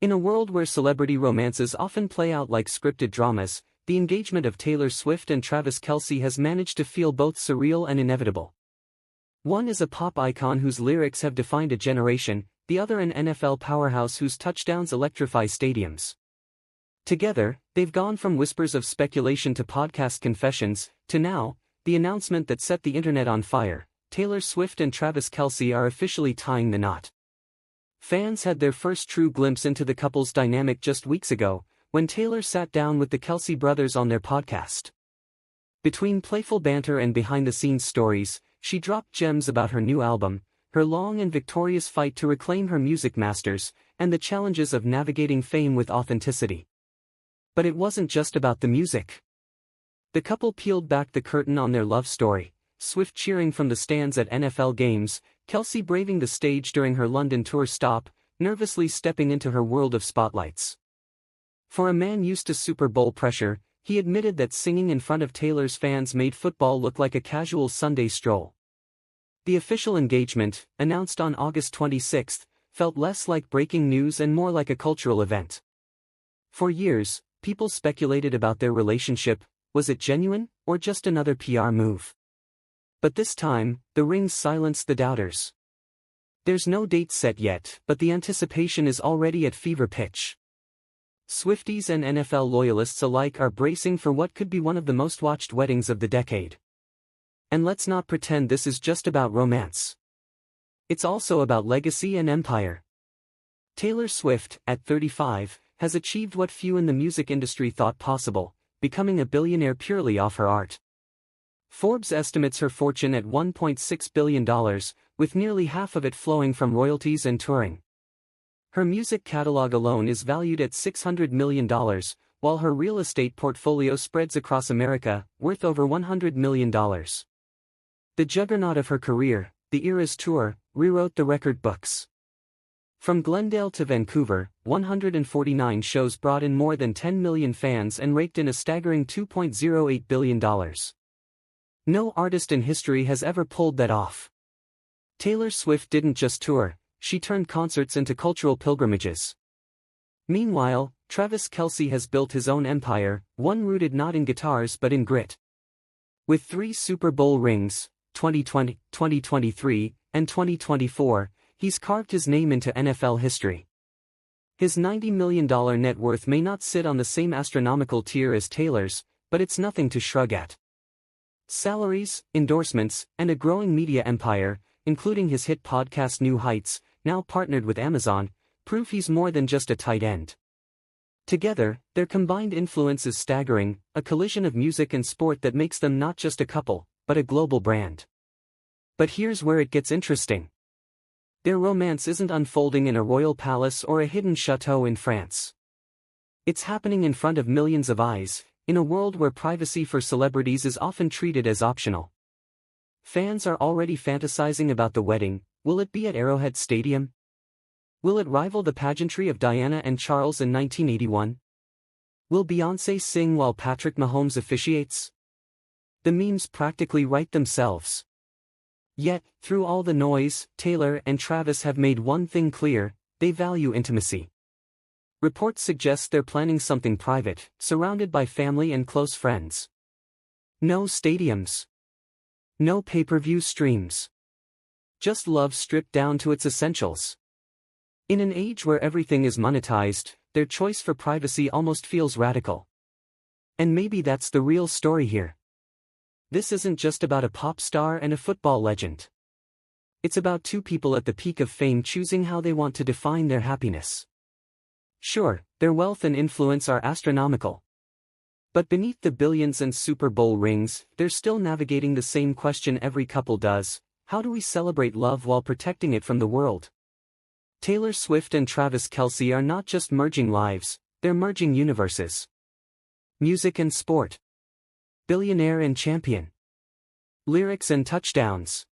In a world where celebrity romances often play out like scripted dramas, the engagement of Taylor Swift and Travis Kelce has managed to feel both surreal and inevitable. One is a pop icon whose lyrics have defined a generation, the other an NFL powerhouse whose touchdowns electrify stadiums. Together, they've gone from whispers of speculation to podcast confessions, to now, the announcement that set the internet on fire: Taylor Swift and Travis Kelce are officially tying the knot. Fans had their first true glimpse into the couple's dynamic just weeks ago, when Taylor sat down with the Kelce brothers on their podcast. Between playful banter and behind-the-scenes stories, she dropped gems about her new album, her long and victorious fight to reclaim her music masters, and the challenges of navigating fame with authenticity. But it wasn't just about the music. The couple peeled back the curtain on their love story, Swift cheering from the stands at NFL games, Kelce braving the stage during her London tour stop, nervously stepping into her world of spotlights. For a man used to Super Bowl pressure, he admitted that singing in front of Taylor's fans made football look like a casual Sunday stroll. The official engagement, announced on August 26, felt less like breaking news and more like a cultural event. For years, people speculated about their relationship: was it genuine, or just another PR move? But this time, the rings silenced the doubters. There's no date set yet, but the anticipation is already at fever pitch. Swifties and NFL loyalists alike are bracing for what could be one of the most watched weddings of the decade. And let's not pretend this is just about romance. It's also about legacy and empire. Taylor Swift, at 35, has achieved what few in the music industry thought possible, becoming a billionaire purely off her art. Forbes estimates her fortune at $1.6 billion, with nearly half of it flowing from royalties and touring. Her music catalog alone is valued at $600 million, while her real estate portfolio spreads across America, worth over $100 million. The juggernaut of her career, the Eras Tour, rewrote the record books. From Glendale to Vancouver, 149 shows brought in more than 10 million fans and raked in a staggering $2.08 billion. No artist in history has ever pulled that off. Taylor Swift didn't just tour, she turned concerts into cultural pilgrimages. Meanwhile, Travis Kelce has built his own empire, one rooted not in guitars but in grit. With 3 Super Bowl rings, 2020, 2023, and 2024, he's carved his name into NFL history. His $90 million net worth may not sit on the same astronomical tier as Taylor's, but it's nothing to shrug at. Salaries, endorsements, and a growing media empire, including his hit podcast New Heights, now partnered with Amazon, prove he's more than just a tight end. Together, their combined influence is staggering, a collision of music and sport that makes them not just a couple, but a global brand. But here's where it gets interesting. Their romance isn't unfolding in a royal palace or a hidden chateau in France. It's happening in front of millions of eyes, in a world where privacy for celebrities is often treated as optional. Fans are already fantasizing about the wedding. Will it be at Arrowhead Stadium? Will it rival the pageantry of Diana and Charles in 1981? Will Beyoncé sing while Patrick Mahomes officiates? The memes practically write themselves. Yet, through all the noise, Taylor and Travis have made one thing clear: they value intimacy. Reports suggest they're planning something private, surrounded by family and close friends. No stadiums. No pay-per-view streams. Just love stripped down to its essentials. In an age where everything is monetized, their choice for privacy almost feels radical. And maybe that's the real story here. This isn't just about a pop star and a football legend. It's about 2 people at the peak of fame choosing how they want to define their happiness. Sure, their wealth and influence are astronomical. But beneath the billions and Super Bowl rings, they're still navigating the same question every couple does: how do we celebrate love while protecting it from the world? Taylor Swift and Travis Kelce are not just merging lives, they're merging universes. Music and sport. Billionaire and champion. Lyrics and touchdowns.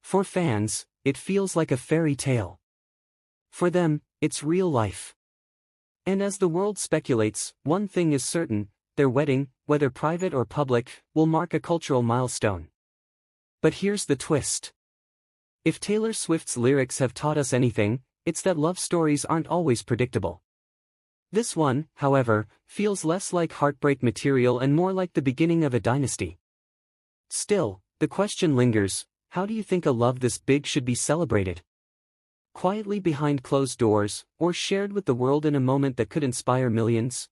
For fans, it feels like a fairy tale. For them, it's real life. And as the world speculates, one thing is certain: their wedding, whether private or public, will mark a cultural milestone. But here's the twist. If Taylor Swift's lyrics have taught us anything, it's that love stories aren't always predictable. This one, however, feels less like heartbreak material and more like the beginning of a dynasty. Still, the question lingers, how do you think a love this big should be celebrated? Quietly behind closed doors, or shared with the world in a moment that could inspire millions?